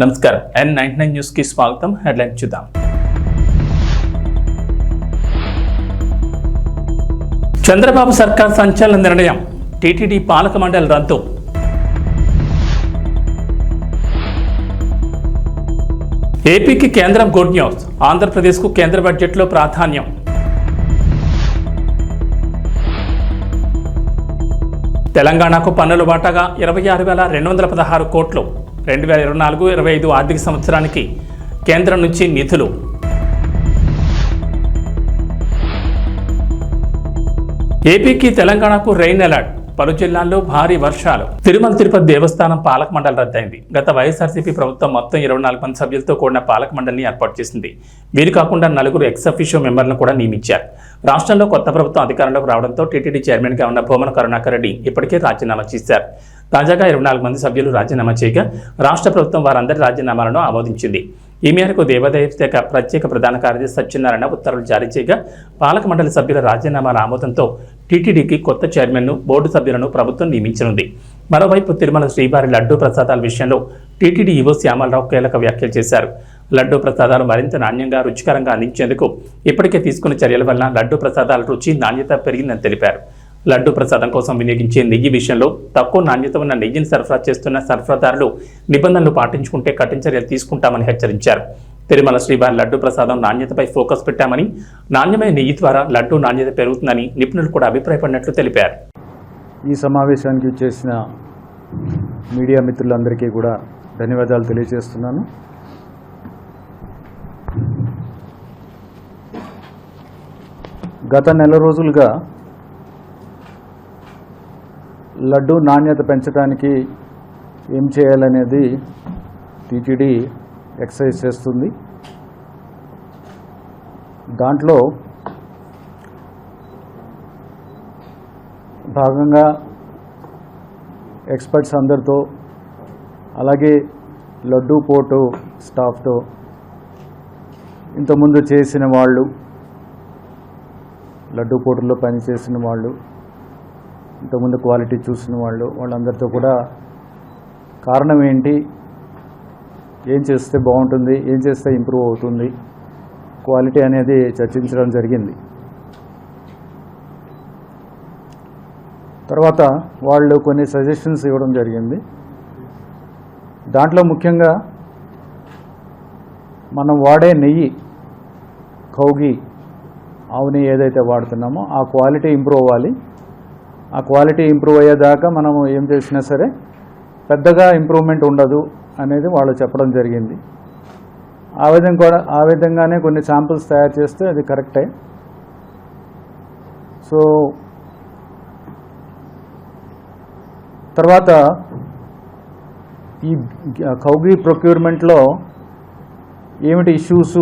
నమస్కారం N99 news కి స్వాగతం. హెడ్లైన్ చూద్దాం. చంద్రబాబు సర్కార్ సంచలన నిర్ణయం, టీటీడీ పాలక మండలి రద్దు. ఏపీకి కేంద్రం గుడ్ న్యూస్, ఆంధ్రప్రదేశ్కు కేంద్ర బడ్జెట్లో ప్రాధాన్యం. తెలంగాణకు పన్నుల వాటాగా 26,216 కోట్లు 2024-25 ఆర్థిక సంవత్సరానికి కేంద్రం నుంచి నిధులు. ఏపీకి తెలంగాణకు రెయిన్ అలర్ట్, పలు జిల్లాల్లో భారీ వర్షాలు. తిరుమల తిరుపతి దేవస్థానం పాలక మండలి రద్దయింది. గత వైఎస్ఆర్సీపీ ప్రభుత్వం మొత్తం 24 మంది సభ్యులతో కూడిన పాలక మండలిని ఏర్పాటు చేసింది. వీరు కాకుండా 4 ఎక్స్ అఫీషియో మెంబర్లను కూడా నియమించారు. రాష్ట్రంలో కొత్త ప్రభుత్వం అధికారంలోకి రావడంతో టీటీడీ చైర్మన్గా ఉన్న భూమన కరుణాకర్ రెడ్డి ఇప్పటికే రాజీనామా చేశారు. తాజాగా 24 మంది సభ్యులు రాజీనామా చేయగా రాష్ట్ర ప్రభుత్వం వారందరి రాజీనామాలను ఆమోదించింది. ఈ మేరకు దేవాదాయ శాఖ ప్రత్యేక ప్రధాన కార్యదర్శి సత్యనారాయణ ఉత్తర్వులు జారీ చేయగా పాలక మండలి సభ్యుల రాజీనామాల ఆమోదంతో టీటీడీకి కొత్త చైర్మన్ను, బోర్డు సభ్యులను ప్రభుత్వం నియమించనుంది. మరోవైపు తిరుమల శ్రీవారి లడ్డూ ప్రసాదాల విషయంలో టీటీడీ ఈవో శ్యామలరావు కీలక వ్యాఖ్యలు చేశారు. లడ్డూ ప్రసాదాలు మరింత నాణ్యంగా, రుచికరంగా అందించేందుకు ఇప్పటికే తీసుకున్న చర్యల వలన లడ్డూ ప్రసాదాల రుచి, నాణ్యత పెరిగిందని తెలిపారు. లడ్డూ ప్రసాదం కోసం వినియోగించే నెయ్యి విషయంలో తక్కువ నాణ్యత ఉన్న నెయ్యిని సరఫరా చేస్తున్న సరఫరాదారులు నిబంధనలు పాటించుకుంటే కఠిన చర్యలు తీసుకుంటామని హెచ్చరించారు. తిరుమల శ్రీవారి లడ్డూ ప్రసాదం నాణ్యతపై ఫోకస్ పెట్టామని, నాణ్యమైన నెయ్యి ద్వారా లడ్డూ నాణ్యత పెరుగుతుందని నిపుణులు కూడా అభిప్రాయపడినట్లు తెలిపారు. ఈ సమావేశానికి చేసిన మీడియా మిత్రులందరికీ కూడా ధన్యవాదాలు తెలియజేస్తున్నాను. గత నెల రోజులుగా లడ్డూ నాణ్యత పెంచడానికి ఏం చేయాలనేది టీటీడీ ఎక్సర్సైజ్ చేస్తుంది. దాంట్లో భాగంగా ఎక్స్పర్ట్స్ అందరితో, అలాగే లడ్డూ పోర్టు స్టాఫ్తో, ఇంతకుముందు చేసిన వాళ్ళు, లడ్డూ పోర్టులో పనిచేసిన వాళ్ళు, ఇంతకుముందు క్వాలిటీ చూసిన వాళ్ళందరితో కూడా కారణం ఏంటి, ఏం చేస్తే బాగుంటుంది, ఏం చేస్తే ఇంప్రూవ్ అవుతుంది క్వాలిటీ అనేది చర్చించడం జరిగింది. తర్వాత వాళ్ళు కొన్ని సజెషన్స్ ఇవ్వడం జరిగింది. దాంట్లో ముఖ్యంగా మనం వాడే నెయ్యి, కౌగి ఆవు నెయ్యి ఏదైతే వాడుతున్నామో ఆ క్వాలిటీ ఇంప్రూవ్ అవ్వాలి. ఆ క్వాలిటీ ఇంప్రూవ్ అయ్యేదాకా మనము ఏం చేసినా సరే పెద్దగా ఇంప్రూవ్మెంట్ ఉండదు అనేది వాళ్ళు చెప్పడం జరిగింది. ఆ విధంగానే కొన్ని శాంపిల్స్ తయారు చేస్తే అది కరెక్టే. సో తర్వాత ఈ కౌగి ప్రొక్యూర్మెంట్లో ఏమిటి ఇష్యూస్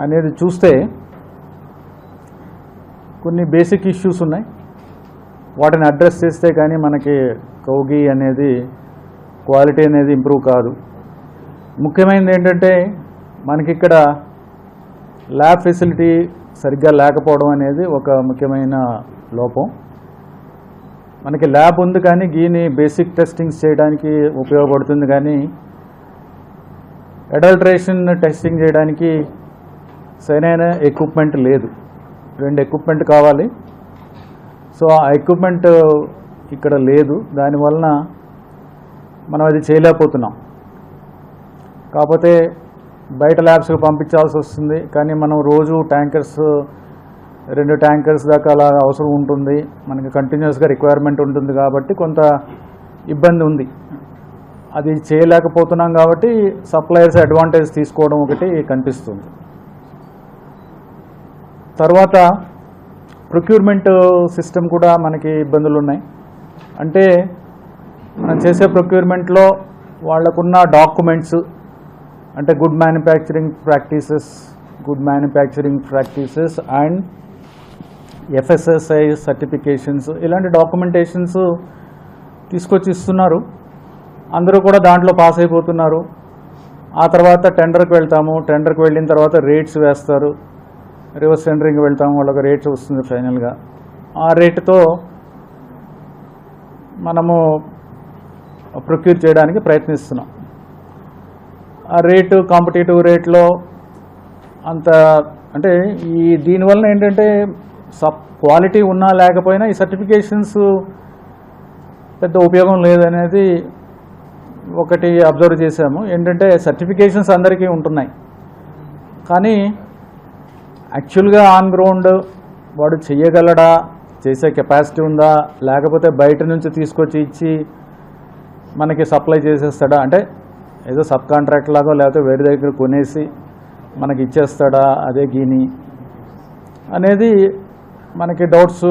అనేది చూస్తే కొన్ని బేసిక్ ఇష్యూస్ ఉన్నాయి. వాటిని అడ్రస్ చేస్తే కానీ మనకి కౌగి అనేది క్వాలిటీ అనేది ఇంప్రూవ్ కాదు. ముఖ్యమైనది ఏంటంటే మనకి ఇక్కడ ల్యాబ్ ఫెసిలిటీ సరిగ్గా లేకపోవడం అనేది ఒక ముఖ్యమైన లోపం. మనకి ల్యాబ్ ఉంది కానీ గీని బేసిక్ టెస్టింగ్స్ చేయడానికి ఉపయోగపడుతుంది, కానీ అడల్ట్రేషన్ టెస్టింగ్ చేయడానికి సరైన ఎక్విప్మెంట్ లేదు. 2 ఎక్విప్మెంట్ కావాలి. సో ఆ ఎక్విప్మెంట్ ఇక్కడ లేదు. దానివలన మనం అది చేయలేకపోతున్నాం. కాకపోతే బయట ల్యాబ్స్కి పంపించాల్సి వస్తుంది. కానీ మనం రోజు ట్యాంకర్స్, 2 ట్యాంకర్స్ దాకా అలా అవసరం ఉంటుంది. మనకి కంటిన్యూస్గా రిక్వైర్మెంట్ ఉంటుంది కాబట్టి కొంత ఇబ్బంది ఉంది. అది చేయలేకపోతున్నాం కాబట్టి సప్లయర్స్ అడ్వాంటేజ్ తీసుకోవడం ఒకటి కనిపిస్తుంది. తర్వాత ప్రొక్యూర్మెంట్ సిస్టమ్ కూడా మనకి ఇబ్బందులు ఉన్నాయి. అంటే మనం చేసే ప్రొక్యూర్మెంట్లో వాళ్ళకున్న డాక్యుమెంట్స్, అంటే good manufacturing practices and FSSAI certifications, ఇలాంటి డాక్యుమెంటేషన్స్ తీసుకొచ్చి ఇస్తున్నారు. అందరూ కూడా దాంట్లో పాస్ అయిపోతున్నారు. ఆ తర్వాత టెండర్కి వెళ్తాము. టెండర్కి వెళ్ళిన తర్వాత రేట్స్ వేస్తారు. రివర్స్ టెండరింగ్ వెళ్తాము, వాళ్ళకి రేట్స్ వస్తుంది ఫైనల్గా. ఆ రేటుతో మనము ప్రొక్యూర్ చేయడానికి ప్రయత్నిస్తున్నాం. ఆ రేటు కాంపిటేటివ్ రేట్లో అంత అంటే దీనివల్ల ఏంటంటే క్వాలిటీ ఉన్నా లేకపోయినా ఈ సర్టిఫికేషన్స్ పెద్ద ఉపయోగం లేదనేది ఒకటి అబ్జర్వ్ చేశాము. ఏంటంటే సర్టిఫికేషన్స్ అందరికీ ఉంటున్నాయి, కానీ యాక్చువల్గా ఆన్ గ్రౌండ్ వాడు చెయ్యగలడా, చేసే కెపాసిటీ ఉందా, లేకపోతే బయట నుంచి తీసుకొచ్చి ఇచ్చి మనకి సప్లై చేసేస్తాడా, అంటే ఏదో సబ్ కాంట్రాక్ట్ లాగో లేకపోతే వేరే దగ్గర కొనేసి మనకి ఇచ్చేస్తాడా అదే గీని అనేది మనకి డౌట్స్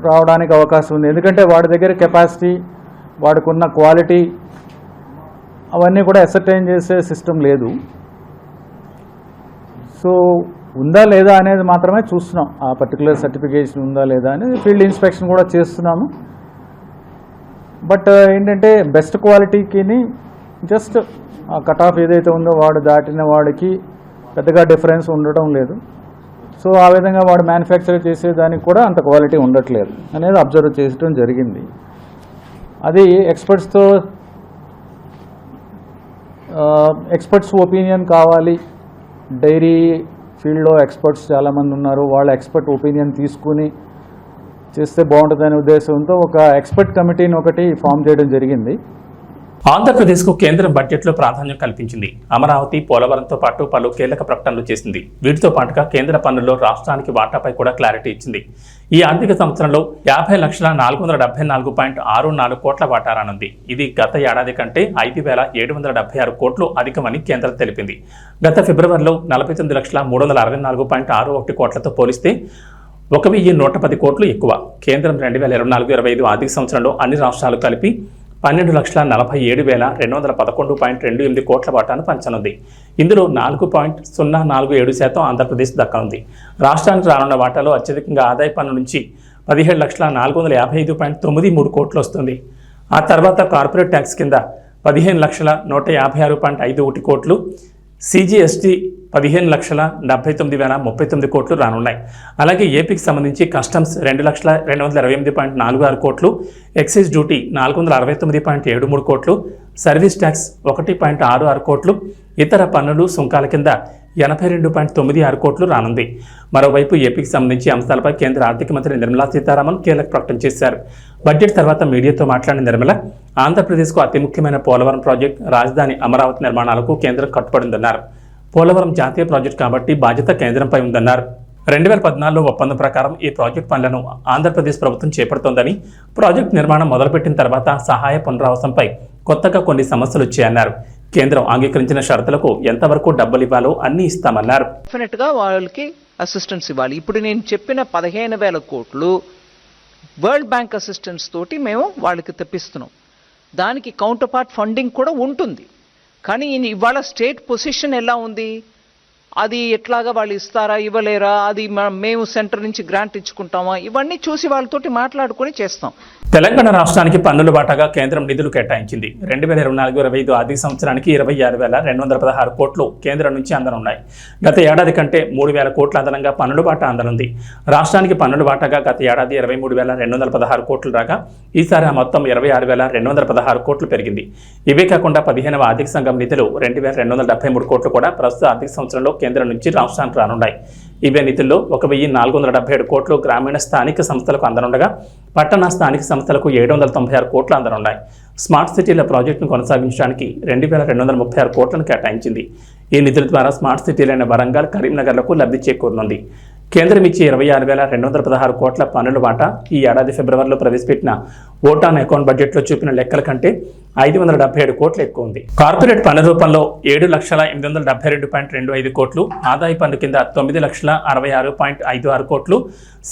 రావడానికి అవకాశం ఉంది. ఎందుకంటే వాడి దగ్గర కెపాసిటీ, వాడికున్న క్వాలిటీ అవన్నీ కూడా అసర్టైన్ చేసే సిస్టమ్ లేదు. సో ఉందా లేదా అనేది మాత్రమే చూస్తున్నాం, ఆ పర్టికులర్ సర్టిఫికేషన్ ఉందా లేదా అనేది ఫీల్డ్ ఇన్స్పెక్షన్ కూడా చేస్తున్నాము. బట్ ఏంటంటే బెస్ట్ క్వాలిటీకి జస్ట్ ఆ కట్ ఆఫ్ ఏదైతే ఉందో వాడు దాటిన వాడికి పెద్దగా డిఫరెన్స్ ఉండటం లేదు. సో ఆ విధంగా వాడు మ్యానుఫ్యాక్చర్ చేసేదానికి కూడా అంత క్వాలిటీ ఉండట్లేదు అనేది అబ్జర్వ్ చేయడం జరిగింది. అది ఎక్స్పర్ట్స్ ఒపీనియన్ కావాలి. డైరీ ఫీల్డ్లో ఎక్స్పర్ట్స్ చాలామంది ఉన్నారు, వాళ్ళ ఎక్స్పర్ట్ ఒపీనియన్ తీసుకుని చేస్తే బాగుంటుందనే ఉద్దేశంతో ఒక ఎక్స్పర్ట్ కమిటీని ఒకటి ఫామ్ చేయడం జరిగింది. ఆంధ్రప్రదేశ్కు కేంద్రం బడ్జెట్లో ప్రాధాన్యం కల్పించింది. అమరావతి, పోలవరంతో పాటు పలు కీలక ప్రకటనలు చేసింది. వీటితో పాటుగా కేంద్ర పన్నుల్లో రాష్ట్రానికి వాటాపై కూడా క్లారిటీ ఇచ్చింది. ఈ ఆర్థిక సంవత్సరంలో 50,474.64 కోట్ల వాటా రానుంది. ఇది గత ఏడాది కంటే 5,776 కోట్లు అధికమని కేంద్రం తెలిపింది. గత ఫిబ్రవరిలో 49,364.61 కోట్లతో పోలిస్తే 1,110 కోట్లు ఎక్కువ. కేంద్రం 2024-25 ఆర్థిక సంవత్సరంలో అన్ని రాష్ట్రాలు కలిపి 12,47,211.28 కోట్ల వాటాను పంచనుంది. ఇందులో 4.047% ఆంధ్రప్రదేశ్ దక్కనుంది. రాష్ట్రానికి రానున్న వాటాలో అత్యధికంగా ఆదాయ పన్ను నుంచి 17,455.93 కోట్లు వస్తుంది. ఆ తర్వాత కార్పొరేట్ ట్యాక్స్ కింద 15,156.51 కోట్లు, సిజిఎస్టీ 15,79,039 కోట్లు రానున్నాయి. అలాగే ఏపీకి సంబంధించి కస్టమ్స్ 2,228.46 కోట్లు, ఎక్సైజ్ డ్యూటీ 469.73 కోట్లు, సర్వీస్ ట్యాక్స్ 1.66 కోట్లు, ఇతర పన్నులు సుంకాల కింద 82.96 కోట్లు రానుంది. మరోవైపు ఏపీకి సంబంధించి అంశాలపై కేంద్ర ఆర్థిక మంత్రి నిర్మలా సీతారామన్ కీలక ప్రకటన చేశారు. బడ్జెట్ తర్వాత మీడియాతో మాట్లాడిన నిర్మల, ఆంధ్రప్రదేశ్కు అతి ముఖ్యమైన పోలవరం ప్రాజెక్ట్, రాజధాని అమరావతి నిర్మాణాలకు కేంద్రం కట్టుబడిందన్నారు. పోలవరం జాతీయ ప్రాజెక్టు కాబట్టి బాధ్యత కేంద్రంపై ఉందన్నారు. 2014లో ఒప్పందం ప్రకారం ఈ ప్రాజెక్టు పనులను ఆంధ్రప్రదేశ్ ప్రభుత్వం చేపడుతోందని, ప్రాజెక్టు నిర్మాణం మొదలుపెట్టిన తర్వాత సహాయ పునరావాసంపై కొత్తగా కొన్ని సమస్యలు వచ్చాయన్నారు. కేంద్రం అంగీకరించిన షరతులకు ఎంతవరకు డబ్బులు ఇవ్వాలో అన్ని ఇస్తామన్నారు. డెఫినెట్ గా వాళ్ళకి అసిస్టెన్స్ ఇవ్వాలి. ఇప్పుడు నేను చెప్పిన 15,000 కోట్లు వరల్డ్ బ్యాంక్ అసిస్టెన్స్ తోటి మేము వాళ్ళకి తెప్పిస్తున్నాం. దానికి కౌంటర్ పార్ట్ ఫండింగ్ కూడా ఉంటుంది. కానీ ఇవాళ స్టేట్ పొజిషన్ ఎలా ఉంది, అది ఎట్లాగా వాళ్ళు ఇస్తారా ఇవ్వలేరా, అది మేము సెంటర్ నుంచి గ్రాంట్ ఇచ్చుకుంటామా, ఇవన్నీ చూసి వాళ్ళతోటి మాట్లాడుకొని చేస్తాం. తెలంగాణ రాష్ట్రానికి పన్నుల వాటాగా కేంద్రం నిధులు కేటాయించింది. 2024-25 ఆర్థిక సంవత్సరానికి 26,216 కోట్లు కేంద్రం నుంచి అందనున్నాయి. గత ఏడాది కంటే 3,000 కోట్ల అదనంగా పన్నుల వాటా అందనుంది. రాష్ట్రానికి పన్నుల వాటాగా గత ఏడాది 23,216 కోట్లు రాగా ఈసారి ఆ మొత్తం 26,216 కోట్లు పెరిగింది. ఇవే కాకుండా 15వ ఆర్థిక సంఘం నిధులు 2,273 కోట్లు కూడా ప్రస్తుత ఆర్థిక సంవత్సరంలో కేంద్రం నుంచి రాష్ట్రానికి రానున్నాయి. ఇవే నిధుల్లో 1,477 కోట్లు గ్రామీణ స్థానిక సంస్థలకు అందనుండగా పట్టణ స్థానిక సంస్థలకు 796 కోట్లు అందనున్నాయి. స్మార్ట్ సిటీల ప్రాజెక్టును కొనసాగించడానికి 2,236 కోట్లను కేటాయించింది. ఈ నిధుల ద్వారా స్మార్ట్ సిటీలైన వరంగల్, కరీంనగర్లకు లబ్ధి చేకూరనుంది. కేంద్రం ఇచ్చే 26,216 కోట్ల పన్నుల వాటా ఈ ఏడాది ఫిబ్రవరిలో ప్రవేశపెట్టిన ఓట్ ఆన్ అకౌంట్ బడ్జెట్లో చూపిన లెక్కల కంటే 577 కోట్లు ఎక్కువ ఉంది. కార్పొరేట్ పన్ను రూపంలో 7,872.25 కోట్లు, ఆదాయ పన్ను కింద 9,66.56 కోట్లు,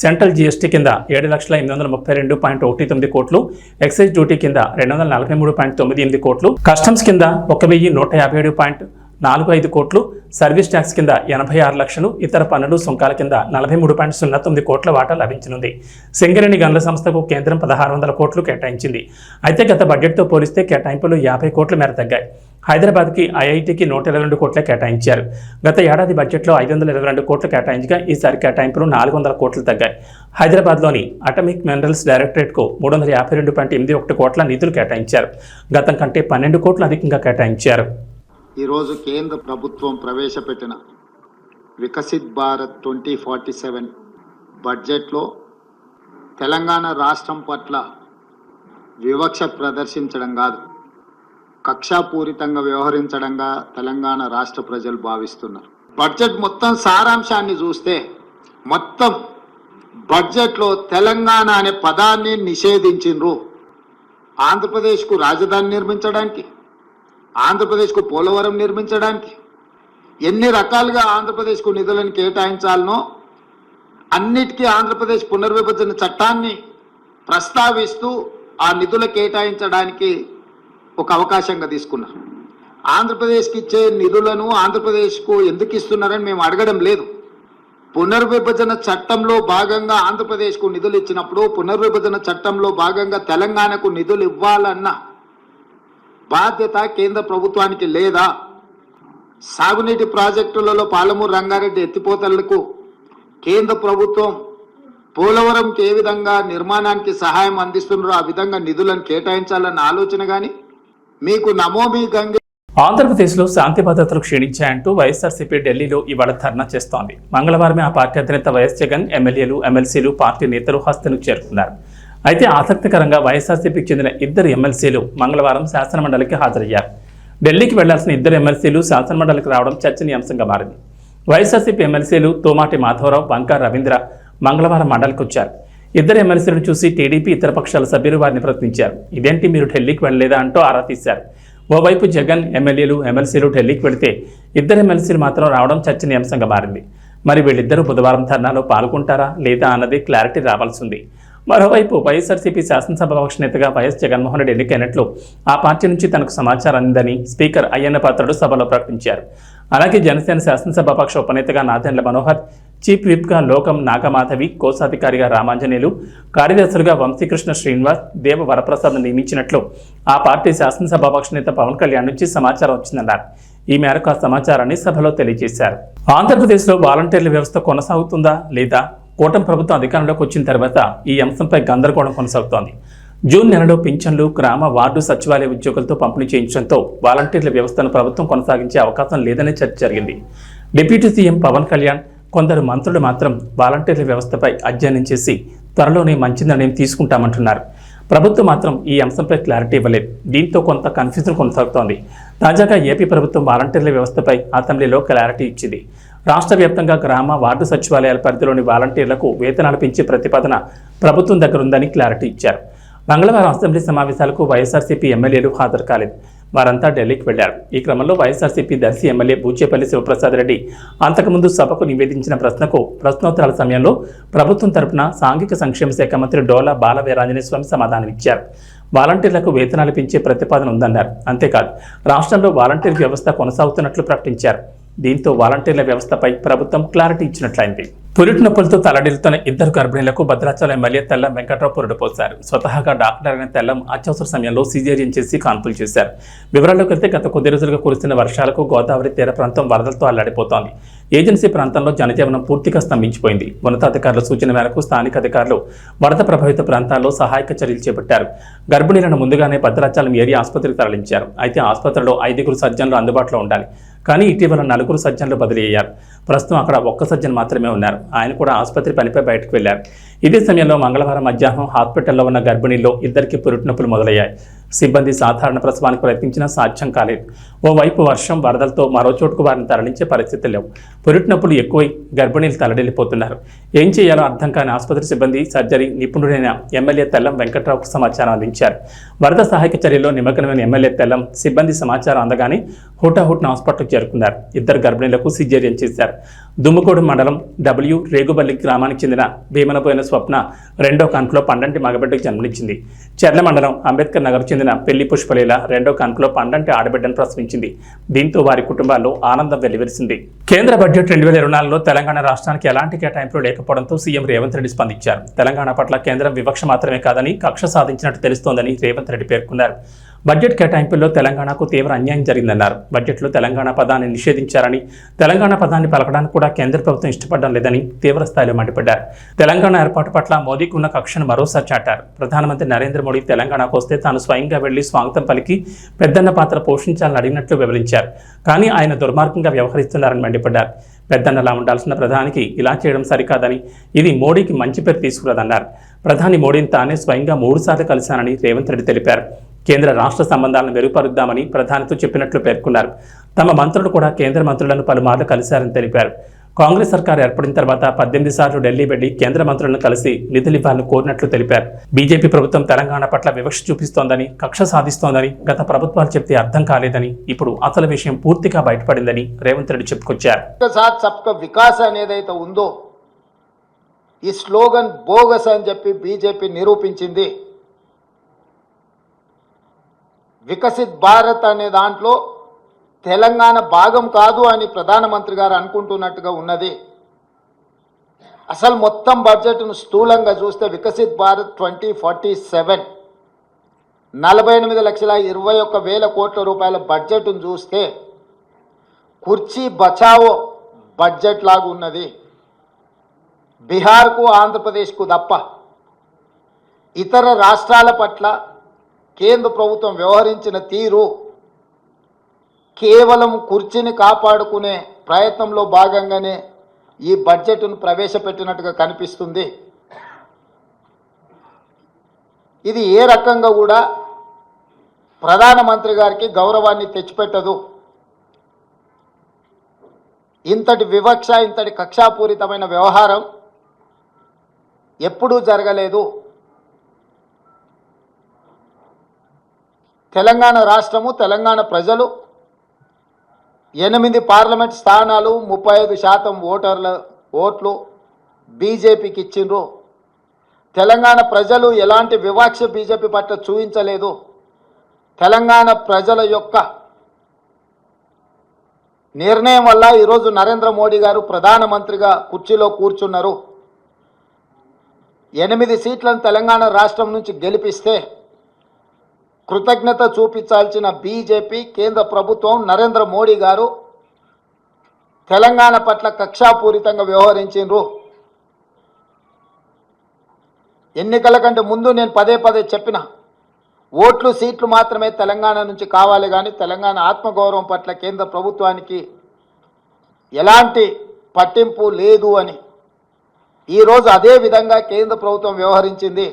సెంట్రల్ జీఎస్టీ కింద 7,832.19 కోట్లు, ఎక్సైజ్ డ్యూటీ కింద 243.98 కోట్లు, కస్టమ్స్ కింద 1,177.45 కోట్లు, సర్వీస్ ట్యాక్స్ కింద 86 లక్షలు, ఇతర పన్నులు సుంకాల కింద 43.09 కోట్ల వాటా లభించనుంది. సింగరేణి గనుల సంస్థకు కేంద్రం 1,600 కోట్లు కేటాయించింది. అయితే గత బడ్జెట్తో పోలిస్తే కేటాయింపులు 50 కోట్ల మేర తగ్గాయి. హైదరాబాద్కి ఐఐటీకి 122 కోట్లే కేటాయించారు. గత ఏడాది బడ్జెట్లో 522 కోట్లు కేటాయించగా ఈసారి కేటాయింపులు 400 కోట్లు తగ్గాయి. హైదరాబాద్లోని అటమిక్ మినరల్స్ డైరెక్టరేట్కు 352.81 కోట్ల నిధులు కేటాయించారు. గతం కంటే 12 కోట్లు అధికంగా కేటాయించారు. ఈరోజు కేంద్ర ప్రభుత్వం ప్రవేశపెట్టిన వికసిత్ భారత్ 2047 బడ్జెట్లో తెలంగాణ రాష్ట్రం పట్ల వివక్ష ప్రదర్శించడం కాదు, కక్షాపూరితంగా వ్యవహరించడంగా తెలంగాణ రాష్ట్ర ప్రజలు భావిస్తున్నారు. బడ్జెట్ మొత్తం సారాంశాన్ని చూస్తే మొత్తం బడ్జెట్లో తెలంగాణ అనే పదాన్ని నిషేధించిండ్రు. ఆంధ్రప్రదేశ్కు రాజధాని నిర్మించడానికి, ఆంధ్రప్రదేశ్కు పోలవరం నిర్మించడానికి, ఎన్ని రకాలుగా ఆంధ్రప్రదేశ్కు నిధులను కేటాయించాలనో అన్నిటికీ ఆంధ్రప్రదేశ్ పునర్విభజన చట్టాన్ని ప్రస్తావిస్తూ ఆ నిధులు కేటాయించడానికి ఒక అవకాశంగా తీసుకున్నారు. ఆంధ్రప్రదేశ్కి ఇచ్చే నిధులను ఆంధ్రప్రదేశ్కు ఎందుకు ఇస్తున్నారని మేము అడగడం లేదు. పునర్విభజన చట్టంలో భాగంగా ఆంధ్రప్రదేశ్కు నిధులు ఇచ్చినప్పుడు పునర్విభజన చట్టంలో భాగంగా తెలంగాణకు నిధులు ఇవ్వాలన్న బాధ్యత కేంద్ర ప్రభుత్వానికి లేదా? సాగునీటి ప్రాజెక్టులలో పాలమూరు రంగారెడ్డి ఎత్తిపోతలకు కేంద్ర ప్రభుత్వం పోలవరంకి ఏ విధంగా నిర్మాణానికి సహాయం అందిస్తున్నారో ఆ విధంగా నిధులను కేటాయించాలన్న ఆలోచన కానీ మీకు నమోమి గంగే. ఆంధ్రప్రదేశ్లో శాంతి భద్రతలు క్షీణించాయంటూ వైఎస్ఆర్సీపీ ఢిల్లీలో ఇవాళ ధర్నా చేస్తోంది. మంగళవారమే ఆ పార్టీ అధినేత వైఎస్ జగన్, ఎమ్మెల్యేలు, ఎమ్మెల్సీలు పార్టీ నేతలు హస్తనికి చేరుకున్నారు. అయితే ఆసక్తికరంగా వైఎస్ఆర్సీపీకి చెందిన ఇద్దరు ఎమ్మెల్సీలు మంగళవారం శాసనమండలికి హాజరయ్యారు. ఢిల్లీకి వెళ్లాల్సిన ఇద్దరు ఎమ్మెల్సీలు శాసనమండలికి రావడం చర్చనీయాంశంగా మారింది. వైఎస్ఆర్సీపీ ఎమ్మెల్సీలు తోమాటి మాధవరావు, బంకా రవీంద్ర మంగళవారం మండలికి వచ్చారు. ఇద్దరు ఎమ్మెల్సీలను చూసి టీడీపీ ఇతర పక్షాల సభ్యులు వారిని ప్రశ్నించారు. ఇదేంటి మీరు ఢిల్లీకి వెళ్ళలేదా అంటూ ఆరా తీశారు. ఓవైపు జగన్, ఎమ్మెల్యేలు, ఎమ్మెల్సీలు ఢిల్లీకి వెళితే ఇద్దరు ఎమ్మెల్సీలు మాత్రం రావడం చర్చనీయాంశంగా మారింది. మరి వీళ్ళిద్దరూ బుధవారం ధర్నాలో పాల్గొంటారా లేదా అన్నది క్లారిటీ రావాల్సి ఉంది. మరోవైపు వైఎస్ఆర్సీపీ శాసనసభాపక్ష నేతగా వైఎస్ జగన్మోహన్ రెడ్డి ఎన్నికైనట్లు ఆ పార్టీ నుంచి తనకు సమాచారం అందిందని స్పీకర్ అయ్యన్న పాత్రుడు సభలో ప్రకటించారు. అలాగే జనసేన శాసనసభాపక్ష ఉపనేతగా నాదెండ్ల మనోహర్, చీఫ్ విప్గా లోకం నాగమాధవి, కోశాధికారిగా రామాంజనేయులు, కార్యదర్శులుగా వంశీకృష్ణ శ్రీనివాస్, దేవ వరప్రసాద్ నియమించినట్లు ఆ పార్టీ శాసనసభాపక్ష నేత పవన్ కళ్యాణ్ నుంచి సమాచారం వచ్చిందన్నారు. ఈ మేరకు ఆ సమాచారాన్ని సభలో తెలియజేశారు. ఆంధ్రప్రదేశ్లో వాలంటీర్ల వ్యవస్థ కొనసాగుతుందా లేదా? కూటమి ప్రభుత్వం అధికారంలోకి వచ్చిన తర్వాత ఈ అంశంపై గందరగోళం కొనసాగుతోంది. జూన్ నెలలో పింఛన్లు గ్రామ వార్డు సచివాలయ ఉద్యోగులతో పంపిణీ చేయించడంతో వాలంటీర్ల వ్యవస్థను ప్రభుత్వం కొనసాగించే అవకాశం లేదనే చర్చ జరిగింది. డిప్యూటీ సీఎం పవన్ కళ్యాణ్, కొందరు మంత్రులు మాత్రం వాలంటీర్ల వ్యవస్థపై అధ్యయనం చేసి త్వరలోనే మంచి నిర్ణయం తీసుకుంటామంటున్నారు. ప్రభుత్వం మాత్రం ఈ అంశంపై క్లారిటీ ఇవ్వలేదు. దీంతో కొంత కన్ఫ్యూజన్ కొనసాగుతోంది. తాజాగా ఏపీ ప్రభుత్వం వాలంటీర్ల వ్యవస్థపై అసెంబ్లీలో క్లారిటీ ఇచ్చింది. రాష్ట్ర వ్యాప్తంగా గ్రామ వార్డు సచివాలయాల పరిధిలోని వాలంటీర్లకు వేతనాలు పెంచే ప్రతిపాదన ప్రభుత్వం దగ్గర ఉందని క్లారిటీ ఇచ్చారు. మంగళవారం అసెంబ్లీ సమావేశాలకు వైఎస్ఆర్సీపీ ఎమ్మెల్యేలు హాజరు కాలేదు. వారంతా ఢిల్లీకి వెళ్లారు. ఈ క్రమంలో వైఎస్ఆర్సీపీ దర్శి ఎమ్మెల్యే బూచేపల్లి శివప్రసాద్ రెడ్డి అంతకుముందు సభకు నివేదించిన ప్రశ్నకు ప్రశ్నోత్తరాల సమయంలో ప్రభుత్వం తరపున సాంఘిక సంక్షేమ శాఖ మంత్రి డోలా బాల వీరాంజనేయ స్వామి సమాధానమిచ్చారు. వాలంటీర్లకు వేతనాలు పెంచే ప్రతిపాదన ఉందన్నారు. అంతేకాదు రాష్ట్రంలో వాలంటీర్ వ్యవస్థ కొనసాగుతున్నట్లు ప్రకటించారు. దీంతో వాలంటీర్ల వ్యవస్థపై ప్రభుత్వం క్లారిటీ ఇచ్చినట్లయింది. పురిటి నొప్పులతో తలడిల్లుతున్న ఇద్దరు గర్భిణీలకు భద్రాచలం ఎమ్మెల్యే తెల్లం వెంకట్రావు పురుడు పోశారు. స్వతహాగా డాక్టర్ అయిన తెల్లం అత్యవసర సమయంలో సిజేరియన్ చేసి కాన్పులు చేశారు. వివరాల్లోకి వెళ్తే గత కొద్ది రోజులుగా కురుస్తున్న వర్షాలకు గోదావరి తీర ప్రాంతం వరదలతో అల్లాడిపోతోంది. ఏజెన్సీ ప్రాంతంలో జనజీవనం పూర్తిగా స్తంభించిపోయింది. ఉన్నతాధికారుల సూచన మేరకు స్థానిక అధికారులు వరద ప్రభావిత ప్రాంతాల్లో సహాయక చర్యలు చేపట్టారు. గర్భిణీలను ముందుగానే భద్రాచలం ఏరియా ఆసుపత్రికి తరలించారు. అయితే ఆసుపత్రిలో 5 సర్జన్లు అందుబాటులో ఉండాలి. కానీ ఇటీవల 4 సర్జన్లు బదిలీ అయ్యారు. ప్రస్తుతం అక్కడ 1 సర్జన్ మాత్రమే ఉన్నారు. ఆయన కూడా ఆసుపత్రి పనిపై బయటకు వెళ్లారు. ఇదే సమయంలో మంగళవారం మధ్యాహ్నం హాస్పిటల్లో ఉన్న గర్భిణీల్లో ఇద్దరికి పురిటి నొప్పులు మొదలయ్యాయి. సిబ్బంది సాధారణ ప్రసవానికి ప్రయత్నించినా సాధ్యం కాలేదు. ఓవైపు వర్షం, వరదలతో మరో చోటుకు వారిని తరలించే పరిస్థితి లేవు. పురిటి నొప్పులు ఎక్కువై గర్భిణీలు తలడిల్లిపోతున్నారు. ఏం చేయాలో అర్థం కాని ఆసుపత్రి సిబ్బంది సర్జరీ నిపుణుడైన ఎమ్మెల్యే తెల్లం వెంకట్రావుకు సమాచారం అందించారు. వరద సహాయక చర్యల్లో నిమగ్నమైన ఎమ్మెల్యే తెల్లం సిబ్బంది సమాచారం అందగానే హుటాహుట్న హాస్పిటల్కు చేరుకున్నారు. ఇద్దరు గర్భిణీలకు సిజేరియన్ చేశారు. దుమ్ముకోడు మండలం డబ్ల్యూ రేగుబల్లి గ్రామానికి చెందిన భీమనపోయిన స్వప్న రెండో కాన్పులో పండంటి మగబిడ్డకు జన్మనిచ్చింది. చెర్ల మండలం అంబేద్కర్ నగర్ చెందిన పెళ్లి పుష్పలీల రెండో కాన్పులో పండంటి ఆడబిడ్డను ప్రసవించింది. దీంతో వారి కుటుంబాల్లో ఆనందం వెల్లివిరిసింది. కేంద్ర బడ్జెట్ 2024లో తెలంగాణ రాష్ట్రానికి ఎలాంటి కేటాయింపులు లేకపోవడంతో సీఎం రేవంత్ రెడ్డి స్పందించారు. తెలంగాణ పట్ల కేంద్రం వివక్ష మాత్రమే కాదని కక్ష సాధించినట్టు తెలుస్తోందని రేవంత్ రెడ్డి పేర్కొన్నారు. బడ్జెట్ కేటాయింపుల్లో తెలంగాణకు తీవ్ర అన్యాయం జరిగిందన్నారు. బడ్జెట్లో తెలంగాణ పదాన్ని నిషేధించారని, తెలంగాణ పదాన్ని పలకడానికి కూడా కేంద్ర ప్రభుత్వం ఇష్టపడడం లేదని తీవ్ర స్థాయిలో మండిపడ్డారు. తెలంగాణ ఏర్పాటు పట్ల మోదీకి ఉన్న కక్షను మరోసారి చాటారు. ప్రధానమంత్రి నరేంద్ర మోడీ తెలంగాణకు వస్తే తాను స్వయంగా వెళ్లి స్వాగతం పలికి పెద్దన్న పాత్ర పోషించాలని అడిగినట్లు వివరించారు. కానీ ఆయన దుర్మార్గంగా వ్యవహరిస్తున్నారని మండిపడ్డారు. పెద్దన్నలా ఉండాల్సిన ప్రధానికి ఇలా చేయడం సరికాదని, ఇది మోడీకి మంచి పేరు తీసుకురాదన్నారు. ప్రధాని మోడీని తానే స్వయంగా 3 సార్లు కలిశానని రేవంత్ రెడ్డి తెలిపారు. కేంద్ర రాష్ట్ర సంబంధాలను మెరుగుపరుద్దామని ప్రధానితో చెప్పినట్లు పేర్కొన్నారు. తమ మంత్రులు కూడా కేంద్ర మంత్రులను పలుమార్లు కలిశారని తెలిపారు. కాంగ్రెస్ సర్కార్ ఏర్పడిన తర్వాత 18 సార్లు ఢిల్లీ వెళ్లి కేంద్ర మంత్రులను కలిసి నిధులివ్వాలని కోరినట్లు తెలిపారు. బీజేపీ ప్రభుత్వం తెలంగాణ పట్ల వివక్ష చూపిస్తోందని, కక్ష సాధిస్తోందని గత ప్రభుత్వాలు చెప్తే అర్థం కాలేదని, ఇప్పుడు అసలు విషయం పూర్తిగా బయటపడిందని రేవంత్ రెడ్డి చెప్పుకొచ్చారు. సబ్కా వికాస్ అనేదైతే ఉందో ఈ స్లోగన్ బోగస్ అని చెప్పి బీజేపీ నిరూపించింది. వికసిత్ భారత్ అనే దాంట్లో తెలంగాణ భాగం కాదు అని ప్రధానమంత్రి గారు అనుకుంటున్నట్టుగా ఉన్నది. అసలు మొత్తం బడ్జెట్ను స్థూలంగా చూస్తే వికసిత్ భారత్ 2047 48,21,000 కోట్ల రూపాయల బడ్జెట్ను చూస్తే కుర్చీ బచావో బడ్జెట్ లాగా ఉన్నది. బీహార్కు ఆంధ్రప్రదేశ్కు తప్ప ఇతర రాష్ట్రాల పట్ల కేంద్ర ప్రభుత్వం వ్యవహరించిన తీరు కేవలం కుర్చీని కాపాడుకునే ప్రయత్నంలో భాగంగానే ఈ బడ్జెట్ను ప్రవేశపెట్టినట్టుగా కనిపిస్తుంది. ఇది ఏ రకంగా కూడా ప్రధానమంత్రి గారికి గౌరవాన్ని తెచ్చిపెట్టదు. ఇంతటి వివక్ష, ఇంతటి కక్షాపూరితమైన వ్యవహారం ఎప్పుడూ జరగలేదు. తెలంగాణ రాష్ట్రము, తెలంగాణ ప్రజలు 8 పార్లమెంట్ స్థానాలు, 35% ఓట్లు బీజేపీకి ఇచ్చిండ్రు. తెలంగాణ ప్రజలు ఎలాంటి వివక్ష బీజేపీ పట్ల చూపించలేదు. తెలంగాణ ప్రజల యొక్క నిర్ణయం వల్ల ఈరోజు నరేంద్ర మోడీ గారు ప్రధానమంత్రిగా కుర్చీలో కూర్చున్నారు. 8 సీట్లను తెలంగాణ రాష్ట్రం నుంచి గెలిపిస్తే కృతజ్ఞత చూపించాల్సిన బీజేపీ కేంద్ర ప్రభుత్వం, నరేంద్ర మోడీ గారు తెలంగాణ పట్ల కక్షాపూరితంగా వ్యవహరించారు. ఎన్నికల కంటే ముందు నేను పదే చెప్పిన, ఓట్లు సీట్లు మాత్రమే తెలంగాణ నుంచి కావాలి, కానీ తెలంగాణ ఆత్మగౌరవం పట్ల కేంద్ర ప్రభుత్వానికి ఎలాంటి పట్టింపు లేదు అని. ఈరోజు అదే విధంగా కేంద్ర ప్రభుత్వం వ్యవహరించింది.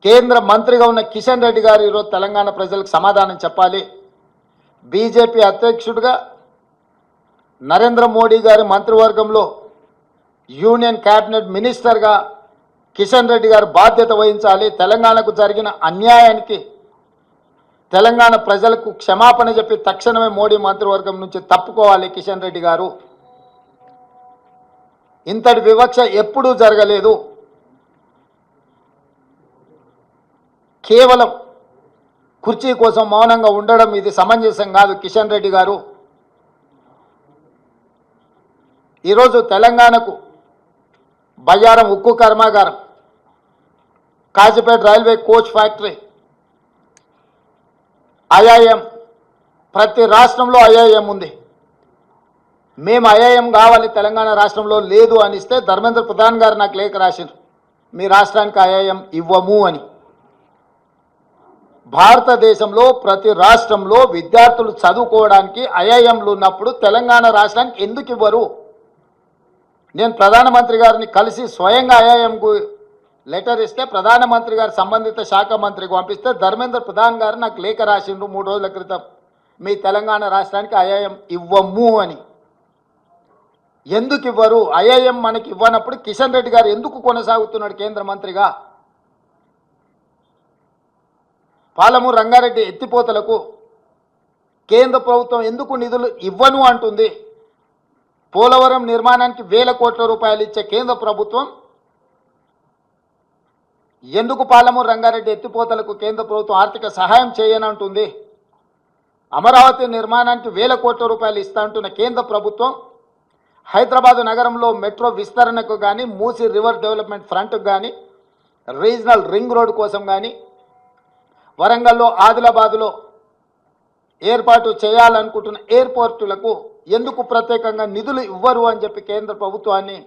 కేంద్ర మంత్రిగా ఉన్న కిషన్ రెడ్డి గారు ఈరోజు తెలంగాణ ప్రజలకు సమాధానం చెప్పాలి. బీజేపీ అధ్యక్షుడిగా నరేంద్ర మోడీ గారి మంత్రివర్గంలో యూనియన్ క్యాబినెట్ మినిస్టర్గా కిషన్ రెడ్డి గారు బాధ్యత వహించాలి. తెలంగాణకు జరిగిన అన్యాయానికి తెలంగాణ ప్రజలకు క్షమాపణ చెప్పి తక్షణమే మోడీ మంత్రివర్గం నుంచి తప్పుకోవాలి కిషన్ రెడ్డి గారు. ఇంతటి వివక్ష ఎప్పుడూ జరగలేదు. కేవలం కుర్చీ కోసం మౌనంగా ఉండడం ఇది సమంజసం కాదు. కిషన్ రెడ్డి గారు ఈరోజు తెలంగాణకు బయ్యారం ఉక్కు కర్మాగారం, Kazipet railway coach factory, IIM, ప్రతి రాష్ట్రంలో ఐఐఎం ఉంది. మేము ఐఐఎం కావాలి తెలంగాణ రాష్ట్రంలో లేదు అనిస్తే ధర్మేంద్ర ప్రధాన్ గారు నాకు లేఖ రాశారు, మీ రాష్ట్రానికి ఐఐఎం ఇవ్వము అని. భారతదేశంలో ప్రతి రాష్ట్రంలో విద్యార్థులు చదువుకోవడానికి ఐఐఎంలు ఉన్నప్పుడు తెలంగాణ రాష్ట్రానికి ఎందుకు ఇవ్వరు? నేను ప్రధానమంత్రి గారిని కలిసి స్వయంగా ఐఐఎంకు లెటర్ ఇస్తే ప్రధానమంత్రి గారు సంబంధిత శాఖ మంత్రికి పంపిస్తే ధర్మేంద్ర ప్రధాన్ గారు నాకు లేఖ రాసిండ్రు 3 రోజుల క్రితం, మీ తెలంగాణ రాష్ట్రానికి ఐఐఎం ఇవ్వము అని. ఎందుకు ఇవ్వరు? ఐఐఎం మనకి ఇవ్వనప్పుడు కిషన్ రెడ్డి గారు ఎందుకు కొనసాగుతున్నాడు కేంద్ర మంత్రిగా? పాలమూరు రంగారెడ్డి ఎత్తిపోతలకు కేంద్ర ప్రభుత్వం ఎందుకు నిధులు ఇవ్వను అంటుంది? పోలవరం నిర్మాణానికి 1000 కోట్ల రూపాయలు ఇచ్చే కేంద్ర ప్రభుత్వం ఎందుకు పాలమూరు రంగారెడ్డి ఎత్తిపోతలకు కేంద్ర ప్రభుత్వం ఆర్థిక సహాయం చేయనంటుంది? అమరావతి నిర్మాణానికి 1000 కోట్ల రూపాయలు ఇస్తా అంటున్న కేంద్ర ప్రభుత్వం హైదరాబాద్ నగరంలో మెట్రో విస్తరణకు కానీ, మూసీ రివర్ డెవలప్మెంట్ ఫ్రంట్కు కానీ, రీజనల్ రింగ్ రోడ్ కోసం కానీ వరంగల్లో, ఆదిలాబాదులో ఏర్పాటు చేయాలనుకుంటున్న ఎయిర్పోర్టులకు ఎందుకు ప్రత్యేకంగా నిధులు ఇవ్వరు అని చెప్పి కేంద్ర ప్రభుత్వాన్ని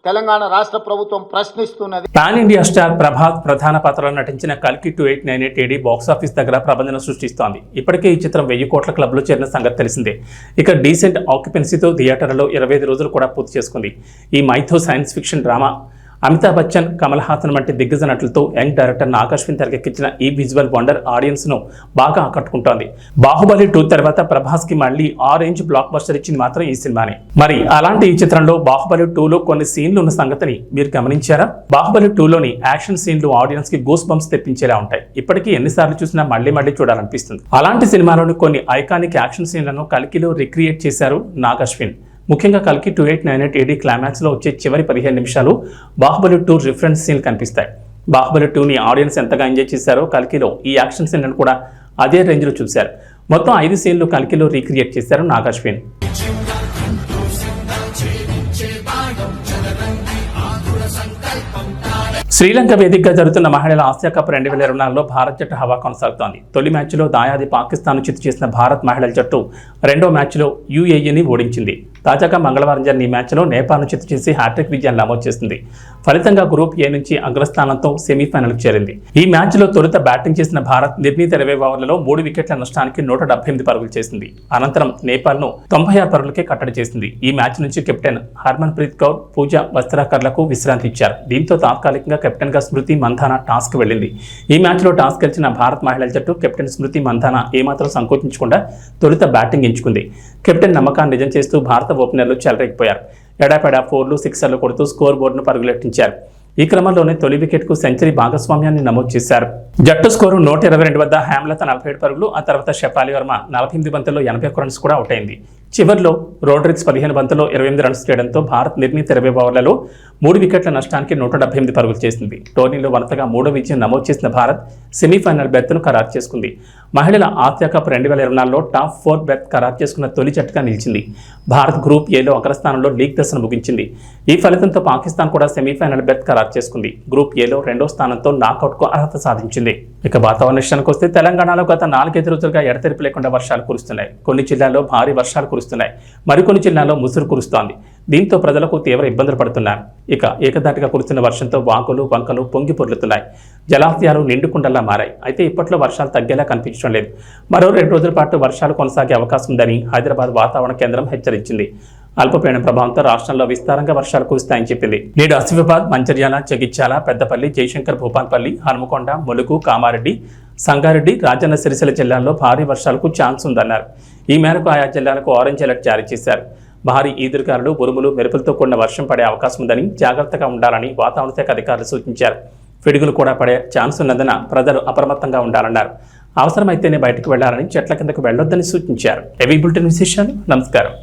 తెలంగాణ రాష్ట్ర ప్రభుత్వం ప్రశ్నిస్తున్నది. పాన్ ఇండియా స్టార్ ప్రభాస్ ప్రధాన పాత్రలో నటించిన కల్కి 2898 AD బాక్సాఫీస్ దగ్గర ప్రబంధన సృష్టిస్తోంది. ఇప్పటికే ఈ చిత్రం 1000 కోట్ల క్లబ్లో చేరిన సంగతి తెలిసిందే. ఇక డీసెంట్ ఆక్యుపెన్సీతో థియేటర్లలో 25 రోజులు కూడా పూర్తి చేసుకుంది. ఈ mytho science fiction drama Amitabh Bachchan, Kamal Haasan వంటి దిగ్గజ నటులతో యంగ్ డైరెక్టర్ నాగ్ అశ్విన్ తెరకెక్కించిన ఈ విజువల్ వండర్ ఆడియన్స్ ను బాగా ఆకట్టుకుంటోంది. బాహుబలి 2 తర్వాత ప్రభాస్ కి మళ్ళీ ఆరెంజ్ బ్లాక్ బస్టర్ ఇచ్చింది మాత్రం ఈ సినిమానే. మరి అలాంటి ఈ చిత్రంలో బాహుబలి 2లో కొన్ని సీన్లు ఉన్న సంగతిని మీరు గమనించారా? బాహుబలి 2లోని యాక్షన్ సీన్లు ఆడియన్స్ కి గూస్ బంప్స్ తెప్పించేలా ఉంటాయి. ఇప్పటికీ ఎన్నిసార్లు చూసినా మళ్ళీ చూడాలనిపిస్తుంది. అలాంటి సినిమాలోని కొన్ని ఐకానిక్ యాక్షన్ సీన్లను కల్కిలో రిక్రియేట్ చేశారు నాగ్ అశ్విన్. ముఖ్యంగా కల్కి 2898 AD క్లైమాక్స్ లో వచ్చే చివరి 15 నిమిషాలు బాహుబలి 2 రిఫరెన్స్ సీన్లు కనిపిస్తాయి. బాహుబలి 2ని ఆడియన్స్ ఎంతగా ఎంజాయ్ చేశారో కల్కిలో ఈ యాక్షన్ సీన్లను కూడా అదే రేంజ్ లో చూశారు. మొత్తం 5 సీన్లు కల్కిలో రీక్రియేట్ చేశారు నాగ్ అశ్విన్. శ్రీలంక వేదికగా జరుగుతున్న మహిళల ఆసియా కప్ 2024లో భారత్ జట్టు హవా కొనసాగుతోంది. తొలి మ్యాచ్లో దాయాది పాకిస్తాన్ చిత్తు చేసిన భారత్ మహిళల జట్టు రెండో మ్యాచ్లో UAEని ఓడించింది. తాజాగా మంగళవారం జరిగిన ఈ మ్యాచ్లో నేపాల్ను చిత్తు చేసి హ్యాట్రిక్ విజయాన్ని నమోదు చేసింది. ఫలితంగా గ్రూప్ ఏ నుంచి అగ్రస్థానంతో సెమీఫైనల్కు చేరింది. ఈ మ్యాచ్లో తొలుత బ్యాటింగ్ చేసిన భారత్ నిర్ణీత 20 ఓవర్లలో 3 వికెట్ల నష్టానికి 178 పరుగులు చేసింది. అనంతరం నేపాల్ను 96 పరుగులకే కట్టడి చేసింది. ఈ మ్యాచ్ నుంచి కెప్టెన్ హర్మన్ ప్రీత్ కౌర్, పూజా వస్త్రాకర్లకు విశ్రాంతి ఇచ్చారు. దీంతో తాత్కాలికంగా కెప్టెన్ గా స్మృతి మంధానా టాస్క్ వెళ్ళింది. ఈ మ్యాచ్లో టాస్ గెలిచిన భారత్ మహిళల జట్టు కెప్టెన్ స్మృతి మంధానా ఏమాత్రం సంకోచించకుండా తొలుత బ్యాటింగ్ ఎంచుకుంది. కెప్టెన్ నమ్మకాన్ని నిజం చేస్తూ భారత ఓపెనర్లు చెలరేగిపోయారు. ఎడాపెడా 4లు, 6లు కొడుతూ స్కోర్ బోర్డును పరుగులెట్టించారు. ఈ క్రమంలోనే తొలి వికెట్కు సెంచరీ భాగస్వామ్యాన్ని నమోదు చేశారు. జట్టు స్కోరు 122 వద్ద హ్యామ్లత 47 పరుగులు, ఆ తర్వాత షెఫాలి వర్మ 48 బంతుల్లో 81 రన్స్ కూడా అవుట్ అయింది. చివర్లో రోడ్రిక్స్ 15 బంతుల్లో 28 రన్స్ చేయడంతో భారత్ నిర్ణీత 20 ఓవర్లలో 3 వికెట్ల నష్టానికి 178 పరుగులు చేసింది. టోర్నీలో వరుసగా 3వ విజయం నమోదు చేసిన భారత్ సెమీఫైనల్ బెర్త్ను ఖరారు చేసుకుంది. మహిళల ఆసియా కప్ 2024లో టాప్ 4 బెర్త్ ఖరారు చేసుకున్న తొలి జట్టుగా నిలిచింది. భారత్ గ్రూప్ ఏలో అగ్రస్థానంలో లీగ్ దశను ముగించింది. ఈ ఫలితంతో పాకిస్తాన్ కూడా సెమీఫైనల్ బెర్త్ ఖరారు చేసుకుంది. గ్రూప్ ఏలో 2వ స్థానంతో నాకౌట్కు అర్హత సాధించింది. ఇక వాతావరణ విషయానికి వస్తే తెలంగాణలో గత 4 రోజులుగా ఎడతెరిపి లేకుండా వర్షాలు కురుస్తున్నాయి. కొన్ని జిల్లాల్లో భారీ వర్షాలు కురుస్తున్నాయి. మరికొన్ని జిల్లాల్లో ముసురు కురుస్తోంది. దీంతో ప్రజలకు తీవ్ర ఇబ్బందులు పడుతున్నారు. ఇక ఏకదాటిగా కురుస్తున్న వర్షంతో వాగులు, వంకలు పొంగి పొర్లుతున్నాయి. జలాశయాలు నిండుకుండలా మారాయి. అయితే ఇప్పట్లో వర్షాలు తగ్గేలా కనిపించడం లేదు. మరో 2 రోజుల పాటు వర్షాలు కొనసాగే అవకాశం ఉందని హైదరాబాద్ వాతావరణ కేంద్రం హెచ్చరించింది. అల్పపీడన ప్రభావంతో రాష్ట్రంలో విస్తారంగా వర్షాలు కురుస్తాయని చెప్పింది. నేడు ఆసిఫాబాద్, మంచిర్యాల, జగిత్యాల, పెద్దపల్లి, జయశంకర్ భూపాల్పల్లి, హనుమకొండ, ములుగు, కామారెడ్డి, సంగారెడ్డి, రాజన్న సిరిసిల్ల జిల్లాల్లో భారీ వర్షాలకు ఛాన్స్ ఉందన్నారు. ఈ మేరకు ఆయా జిల్లాలకు ఆరెంజ్ అలర్ట్ జారీ చేశారు. భారీ ఈదురుగాలులు, ఉరుములు, మెరుపులతో కూడిన వర్షం పడే అవకాశం ఉందని, జాగ్రత్తగా ఉండాలని వాతావరణ శాఖ అధికారులు సూచించారు. పిడుగులు కూడా పడే ఛాన్స్ ఉన్నందున ప్రజలు అప్రమత్తంగా ఉండాలన్నారు. అవసరమైతేనే బయటకు వెళ్లాలని, చెట్ల కిందకు వెళ్లొద్దని సూచించారు. ఏవీ బులెటిన్ విశేషాలు. నమస్కారం.